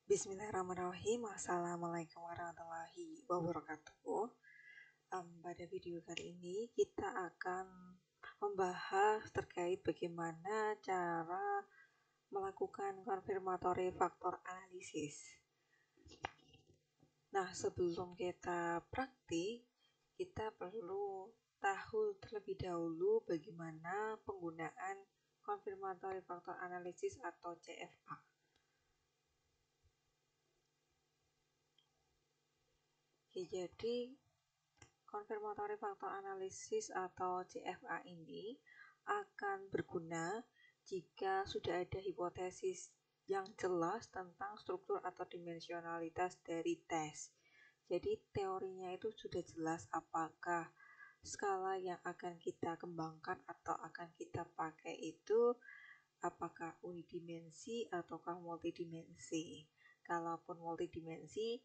Bismillahirrahmanirrahim. Assalamualaikum warahmatullahi wabarakatuh. Pada video kali ini kita akan membahas terkait bagaimana cara melakukan confirmatory factor analysis. Nah, sebelum kita praktik, kita perlu tahu terlebih dahulu bagaimana penggunaan confirmatory factor analysis atau CFA. Jadi confirmatory factor analysis atau CFA ini akan berguna jika sudah ada hipotesis yang jelas tentang struktur atau dimensionalitas dari tes. Jadi teorinya itu sudah jelas apakah skala yang akan kita kembangkan atau akan kita pakai itu apakah unidimensi ataukah multidimensi. Kalaupun multidimensi,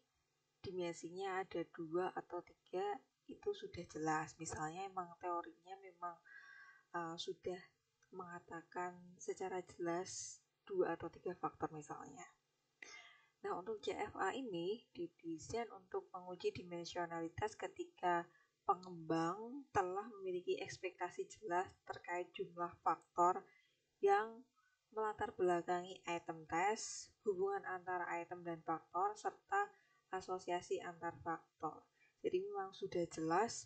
dimensinya ada 2 atau 3 itu sudah jelas. Misalnya memang teorinya memang sudah mengatakan secara jelas 2 atau 3 faktor misalnya. Nah, untuk CFA ini didesain untuk menguji dimensionalitas ketika pengembang telah memiliki ekspektasi jelas terkait jumlah faktor yang melatar belakangi item tes, hubungan antara item dan faktor, serta asosiasi antar faktor. Jadi memang sudah jelas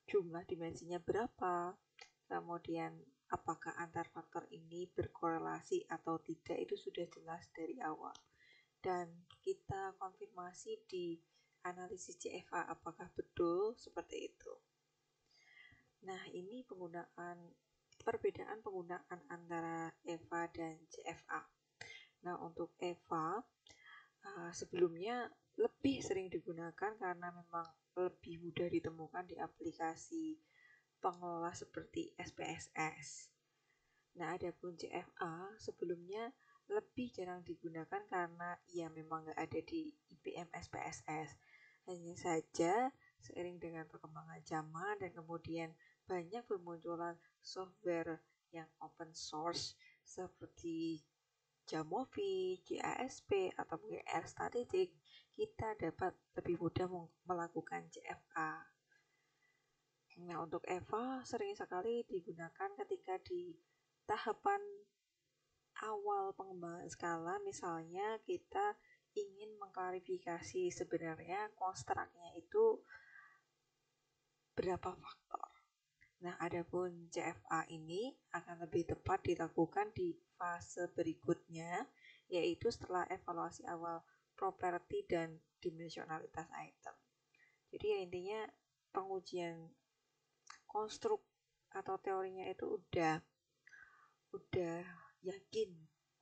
jumlah dimensinya berapa, kemudian apakah antar faktor ini berkorelasi atau tidak, itu sudah jelas dari awal. Dan kita konfirmasi di analisis CFA apakah betul seperti itu. Nah, ini perbedaan penggunaan antara EVA dan CFA. Nah, untuk EVA sebelumnya lebih sering digunakan karena memang lebih mudah ditemukan di aplikasi pengelola seperti SPSS. Nah, adapun CFA sebelumnya lebih jarang digunakan karena ia memang nggak ada di IPM SPSS. Hanya saja seiring dengan perkembangan zaman dan kemudian banyak bermunculan software yang open source seperti Jamovi, JASP, atau mungkin R-Statistic, kita dapat lebih mudah melakukan CFA. Nah, untuk EVA sering sekali digunakan ketika di tahapan awal pengembangan skala, misalnya kita ingin mengklarifikasi sebenarnya konstruknya itu berapa faktor. Nah, adapun CFA ini akan lebih tepat dilakukan di fase berikutnya, yaitu setelah evaluasi awal properti dan dimensionalitas item. Jadi ya intinya pengujian konstruk atau teorinya itu udah yakin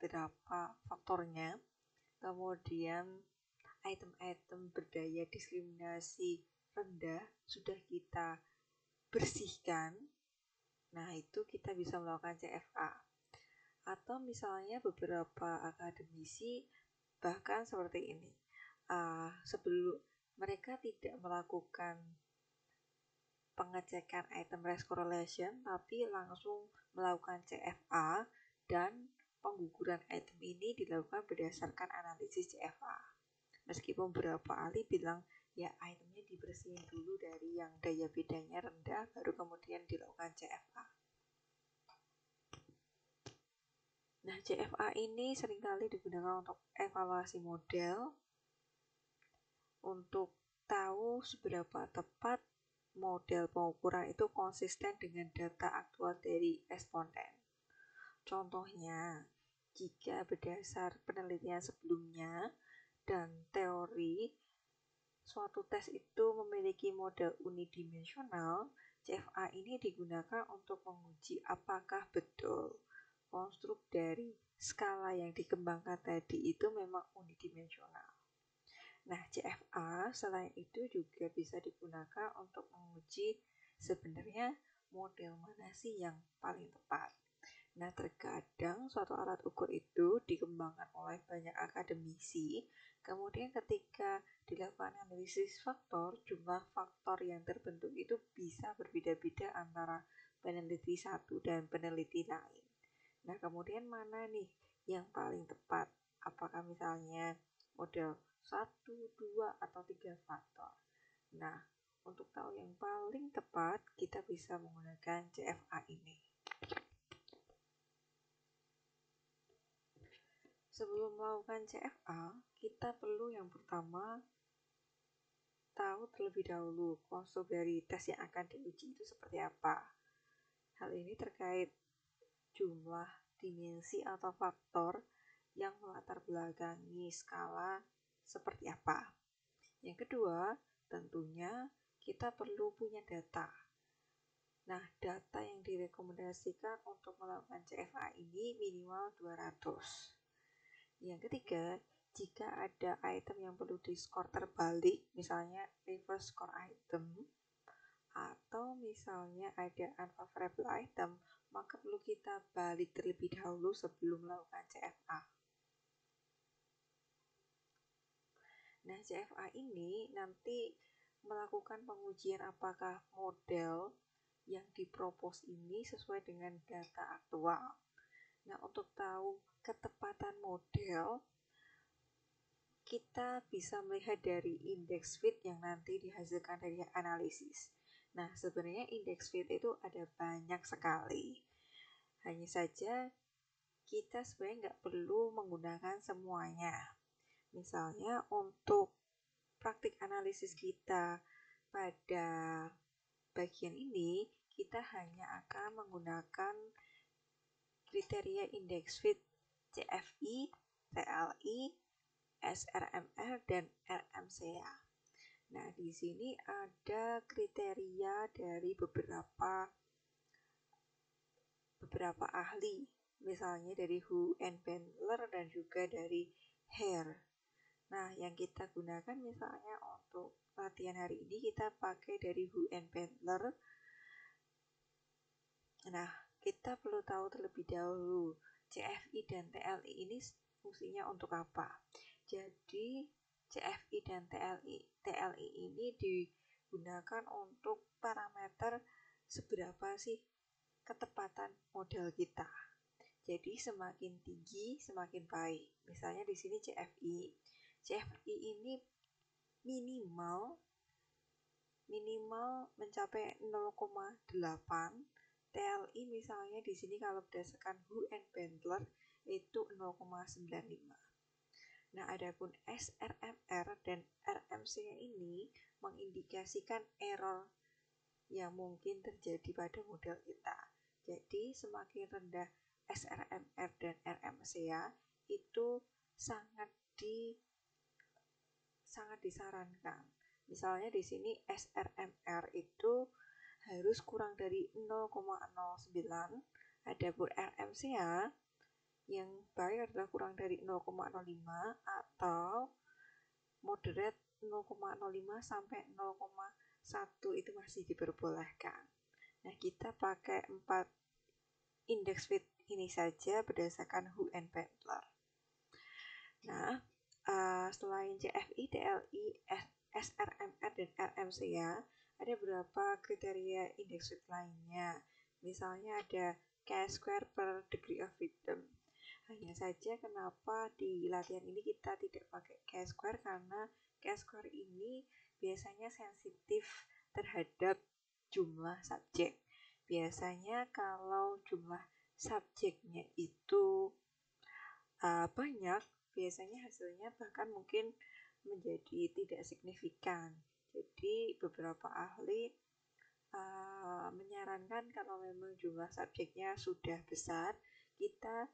berapa faktornya, kemudian item-item berdaya diskriminasi rendah sudah kita bersihkan. Nah, itu kita bisa melakukan CFA. Atau misalnya beberapa akademisi bahkan seperti ini, sebelum mereka tidak melakukan pengecekan item race correlation tapi langsung melakukan CFA, dan pengguguran item ini dilakukan berdasarkan analisis CFA. Meskipun beberapa ahli bilang ya itemnya dibersihin dulu dari yang daya bedanya rendah baru kemudian dilakukan CFA. Nah, CFA ini seringkali digunakan untuk evaluasi model, untuk tahu seberapa tepat model pengukuran itu konsisten dengan data aktual dari responden. Contohnya, jika berdasar penelitian sebelumnya dan teori, suatu tes itu memiliki model unidimensional, CFA ini digunakan untuk menguji apakah betul konstruk dari skala yang dikembangkan tadi itu memang unidimensional. Nah, CFA selain itu juga bisa digunakan untuk menguji sebenarnya model mana sih yang paling tepat. Nah, terkadang suatu alat ukur itu dikembangkan oleh banyak akademisi, kemudian ketika dilakukan analisis faktor, jumlah faktor yang terbentuk itu bisa berbeda-beda antara peneliti satu dan peneliti lain. Nah, kemudian mana nih yang paling tepat? Apakah misalnya model 1, 2, atau 3 faktor. Nah, untuk tahu yang paling tepat, kita bisa menggunakan CFA ini. Sebelum melakukan CFA, kita perlu yang pertama tahu terlebih dahulu konstruk dari tes yang akan diuji itu seperti apa. Hal ini terkait jumlah, dimensi, atau faktor yang melatar belakangi skala seperti apa. Yang kedua, tentunya kita perlu punya data. Nah, data yang direkomendasikan untuk melakukan CFA ini minimal 200. Yang ketiga, jika ada item yang perlu di-skor terbalik, misalnya reverse score item, atau misalnya ada unfavorable item, maka perlu kita balik terlebih dahulu sebelum melakukan CFA. Nah, CFA ini nanti melakukan pengujian apakah model yang dipropos ini sesuai dengan data aktual. Nah, untuk tahu ketepatan model, kita bisa melihat dari indeks fit yang nanti dihasilkan dari analisis. Nah, sebenarnya indeks fit itu ada banyak sekali. Hanya saja kita sebenarnya nggak perlu menggunakan semuanya. Misalnya untuk praktik analisis kita pada bagian ini, kita hanya akan menggunakan kriteria indeks fit CFI, TLI, SRMR, dan RMCA. Nah, di sini ada kriteria dari beberapa ahli, misalnya dari Hu and Bandler dan juga dari Hare. Nah, yang kita gunakan misalnya untuk latihan hari ini kita pakai dari Hu and Bandler. Nah, kita perlu tahu terlebih dahulu CFI dan TLI ini fungsinya untuk apa. Jadi CFI dan TLI ini digunakan untuk parameter seberapa sih ketepatan model kita. Jadi semakin tinggi semakin baik. Misalnya di sini CFI. CFI ini minimal mencapai 0,8. TLI misalnya di sini kalau berdasarkan Hu and Bandler itu 0,95. Nah, adapun SRMR dan RMC ini mengindikasikan error yang mungkin terjadi pada model kita. Jadi, semakin rendah SRMR dan RMCA itu sangat disarankan. Misalnya di sini SRMR itu harus kurang dari 0,09, adapun RMCA yang baik adalah kurang dari 0,05 atau moderate 0,05 sampai 0,1 itu masih diperbolehkan. Nah, kita pakai 4 indeks fit ini saja berdasarkan Hu and Bandler. Nah, selain CFI, TLI, SRMR, dan RMCA, ada beberapa kriteria indeks fit lainnya. Misalnya ada chi-square per degree of freedom. Hanya saja kenapa di latihan ini kita tidak pakai chi-square, karena chi-square ini biasanya sensitif terhadap jumlah subjek. Biasanya kalau jumlah subjeknya itu banyak, biasanya hasilnya bahkan mungkin menjadi tidak signifikan. Jadi beberapa ahli menyarankan kalau memang jumlah subjeknya sudah besar, kita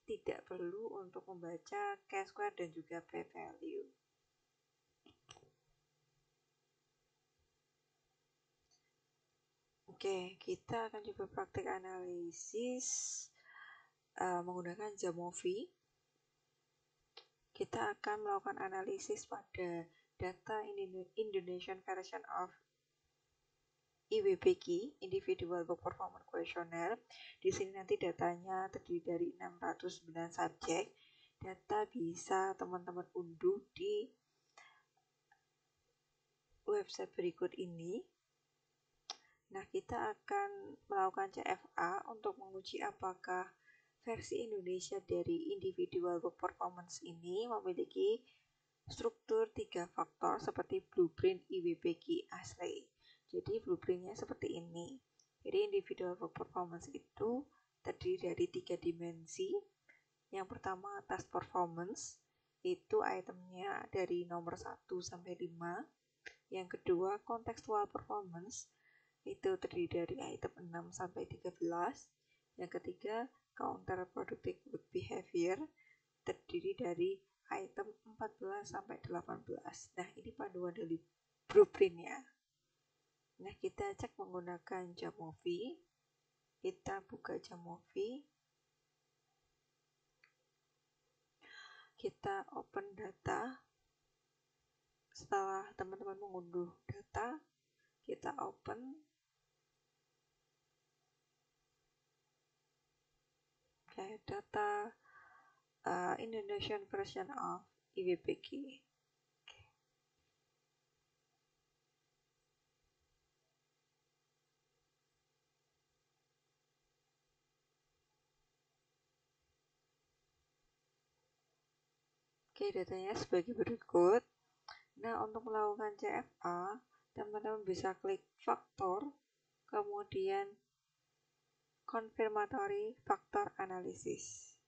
tidak perlu untuk membaca chi-square dan juga p-value. Oke, kita akan coba praktik analisis menggunakan Jamovi. Kita akan melakukan analisis pada data Indonesian version of IWBQ, Individual Work Performance Questionnaire. Di sini nanti datanya terdiri dari 609 subjek. Data bisa teman-teman unduh di website berikut ini. Nah, kita akan melakukan CFA untuk menguji apakah versi Indonesia dari individual work performance ini memiliki struktur 3 faktor seperti blueprint IWPK ASLE. Jadi blueprintnya seperti ini. Jadi individual work performance itu terdiri dari 3 dimensi. Yang pertama task performance, itu itemnya dari nomor 1 sampai 5. Yang kedua contextual performance, itu terdiri dari item 6 sampai 13. Yang ketiga counterproductive work behavior, terdiri dari item 14 sampai 18. Nah, ini panduan dari blueprintnya. Nah, kita cek menggunakan Jamovi. Kita buka Jamovi. Kita open data. Setelah teman-teman mengunduh data, kita open. Oke, data Indonesian version of IWPK. Oke, datanya sebagai berikut. Nah, untuk melakukan CFA, teman-teman bisa klik faktor, kemudian confirmatory factor analysis.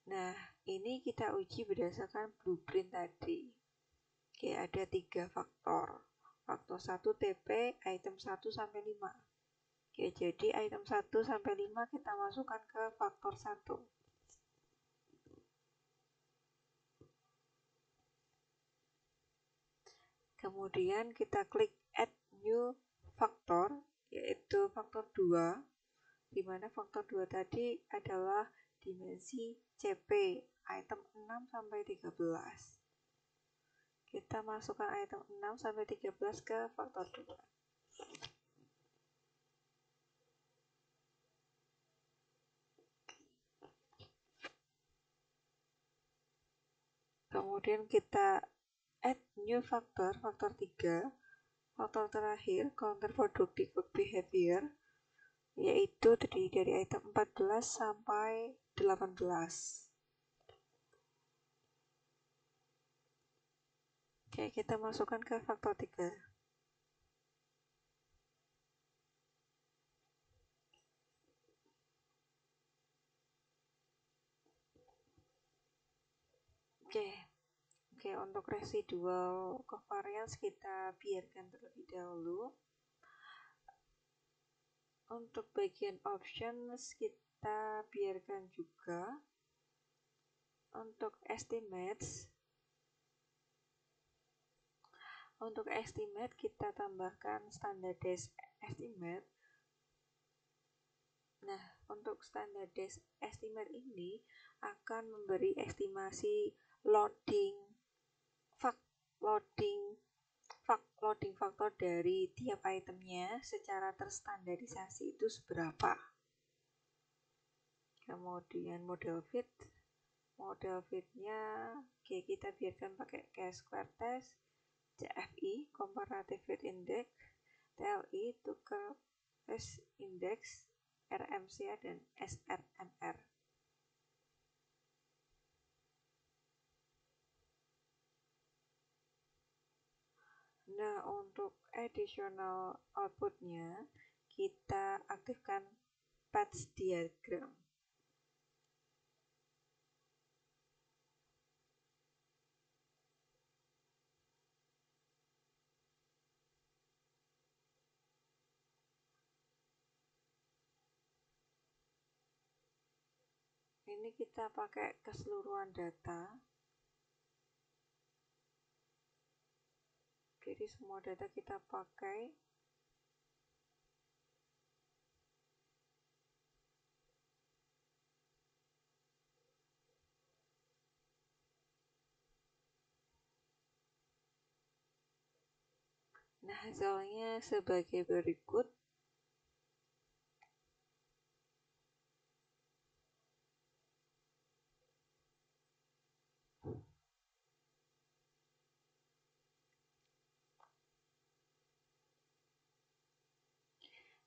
Nah, ini kita uji berdasarkan blueprint tadi. Oke, ada 3 faktor. Faktor 1 TP, item 1 sampai 5. Oke, jadi item 1 sampai 5 kita masukkan ke faktor 1. Kemudian kita klik add new factor, yaitu faktor 2, di mana faktor 2 tadi adalah dimensi CP, item 6 sampai 13. Kita masukkan item 6 sampai 13 ke faktor 2. Kemudian kita add new factor, faktor 3. Faktor terakhir, counterproductive work behavior, yaitu terdiri dari item 14 sampai 18. Oke, kita masukkan ke faktor 3. Oke, untuk residual covariance kita biarkan terlebih dahulu. Untuk bagian options kita biarkan juga. Untuk estimates kita tambahkan standardized estimate. Nah, untuk standardized estimate ini akan memberi estimasi loading faktor dari tiap itemnya secara terstandarisasi itu seberapa. Kemudian model fitnya kita biarkan pakai chi-square test, CFI comparative fit index, TLI Tucker Risk Index, RMCA dan SRMR. Nah, untuk additional outputnya kita aktifkan patch diagram. Ini kita pakai keseluruhan data. Jadi semua data kita pakai. Nah, hasilnya sebagai berikut.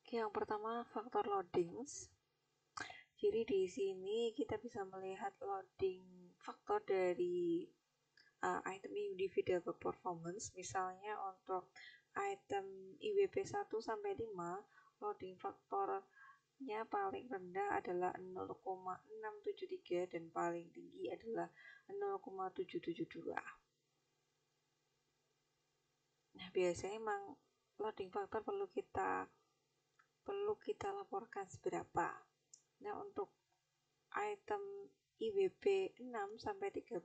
Yang pertama faktor loadings. Jadi di sini kita bisa melihat loading faktor dari item individual performance. Misalnya untuk item IWP 1 sampai 5, loading faktornya paling rendah adalah 0,673 dan paling tinggi adalah 0,772. Nah, biasanya emang loading faktor perlu kita laporkan seberapa. Nah, untuk item IWP 6 sampai 13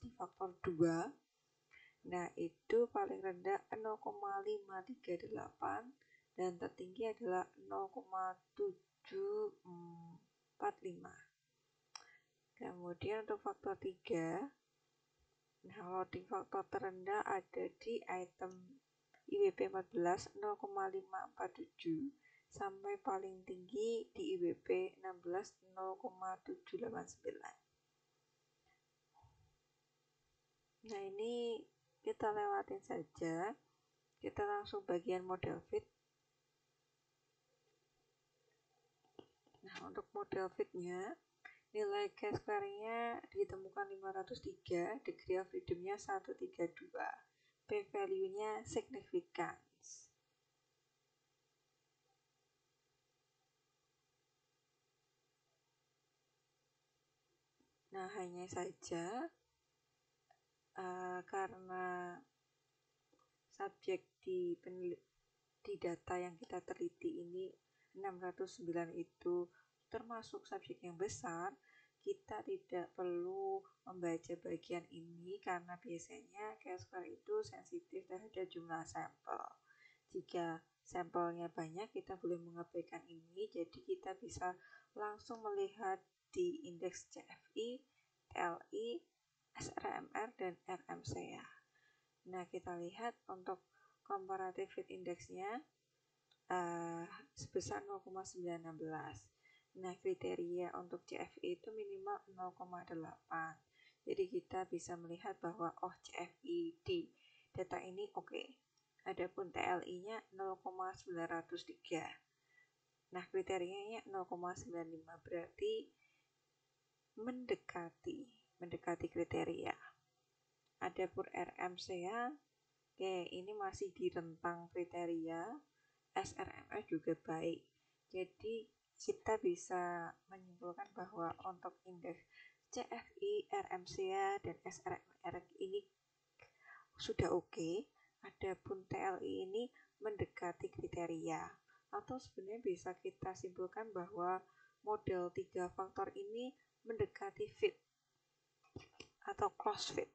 di faktor 2, nah itu paling rendah 0,538 dan tertinggi adalah 0,745. Kemudian untuk faktor 3, nah loading faktor terendah ada di item IWP 14 0,547 sampai paling tinggi di IWP 16 0,789. Nah, ini kita lewatin saja. Kita langsung bagian model fit. Nah, untuk model fitnya, nilai chi-square-nya ditemukan 503, degree of freedom-nya 132, p-value-nya significance. Nah, hanya saja karena subjek di data yang kita teliti ini 609 itu termasuk subjek yang besar, kita tidak perlu membaca bagian ini karena biasanya chi-square itu sensitif terhadap jumlah sampel. Jika sampelnya banyak, kita boleh mengabaikan ini, jadi kita bisa langsung melihat di indeks CFI, TLI, SRMR, dan RMCA. Nah, kita lihat untuk comparative fit index-nya sebesar 0,916. Nah, kriteria untuk CFI itu minimal 0,8. Jadi kita bisa melihat bahwa CFI di data ini oke. Adapun TLI-nya 0,903. Nah, kriterianya 0,95 berarti mendekati kriteria. Adapun RMCA, ini masih di rentang kriteria. SRMR juga baik. Jadi kita bisa menyimpulkan bahwa untuk indeks CFI, RMCA, dan SRMR ini sudah oke. Adapun TLI ini mendekati kriteria. Atau sebenarnya bisa kita simpulkan bahwa model 3 faktor ini mendekati fit atau close fit.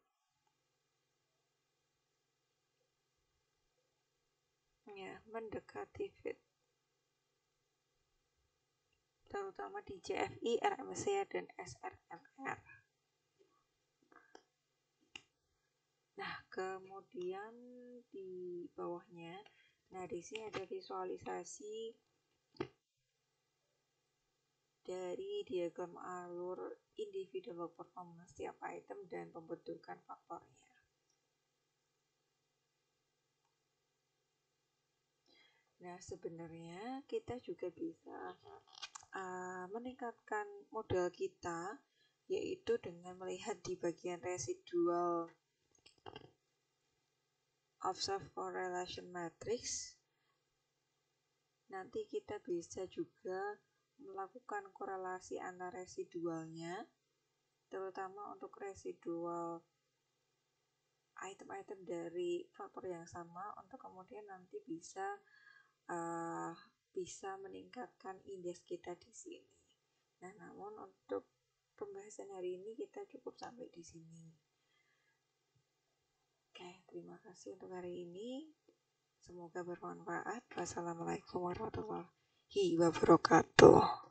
Ya, mendekati fit. Terutama di CFI, RMCA, dan SRMR. Nah, kemudian di bawahnya, nah di sini ada visualisasi dari diagram alur individual performance setiap item dan pembentukan faktornya. Nah, sebenarnya kita juga bisa meningkatkan model kita, yaitu dengan melihat di bagian residual observed correlation matrix. Nanti kita bisa juga melakukan korelasi antar residualnya, terutama untuk residual item-item dari faktor yang sama, untuk kemudian nanti bisa meningkatkan indeks kita di sini. Nah, namun untuk pembahasan hari ini kita cukup sampai di sini. Oke, terima kasih untuk hari ini. Semoga bermanfaat. Wassalamualaikum warahmatullahi wabarakatuh.